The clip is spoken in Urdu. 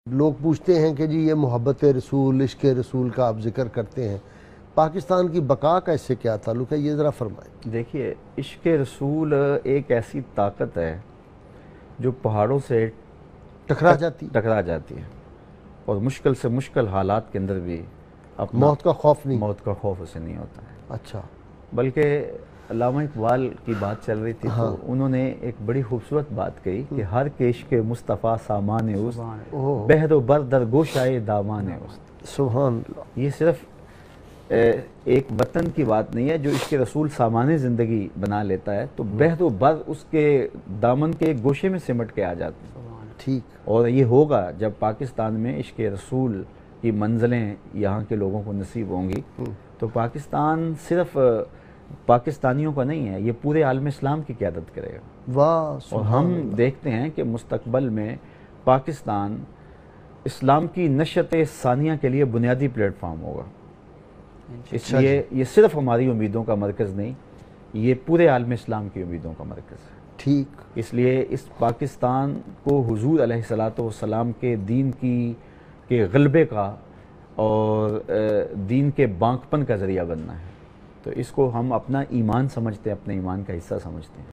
لوگ پوچھتے ہیں کہ جی یہ محبت رسول، عشق رسول کا آپ ذکر کرتے ہیں، پاکستان کی بقا کا اس سے کیا تعلق ہے؟ یہ ذرا فرمائیں۔ دیکھیے، عشق رسول ایک ایسی طاقت ہے جو پہاڑوں سے ٹکرا جاتی، ٹکرا جاتی ہے اور مشکل سے مشکل حالات کے اندر بھی موت کا خوف نہیں؟ موت کا خوف اسے نہیں ہوتا ہے۔ اچھا، بلکہ علامہ اقبال کی بات چل رہی تھی تو انہوں نے ایک بڑی خوبصورت بات کہی کہ ہر کیشک مصطفیٰ سامان است، بحر و بر در گوشائے دامان است۔ سبحان اللہ۔ یہ صرف ایک وطن کی بات نہیں ہے، جو عشق رسول سامان زندگی بنا لیتا ہے تو بحر و بر اس کے دامن کے ایک گوشے میں سمٹ کے آ جاتے ہیں۔ ٹھیک، اور یہ ہوگا جب پاکستان میں عشق رسول کی منزلیں یہاں کے لوگوں کو نصیب ہوں گی تو پاکستان صرف پاکستانیوں کا نہیں ہے، یہ پورے عالم اسلام کی قیادت کرے گا۔ واہ، اور ہم دیکھتے ہیں کہ مستقبل میں پاکستان اسلام کی نشت ثانیہ کے لیے بنیادی پلیٹ فارم ہوگا۔ اس لیے یہ صرف ہماری امیدوں کا مرکز نہیں، یہ پورے عالم اسلام کی امیدوں کا مرکز ہے۔ ٹھیک، اس لیے اس پاکستان کو حضور علیہ السلام کے دین کے غلبے کا اور دین کے بانکپن کا ذریعہ بننا ہے، تو اس کو ہم اپنا ایمان سمجھتے ہیں، اپنے ایمان کا حصہ سمجھتے ہیں۔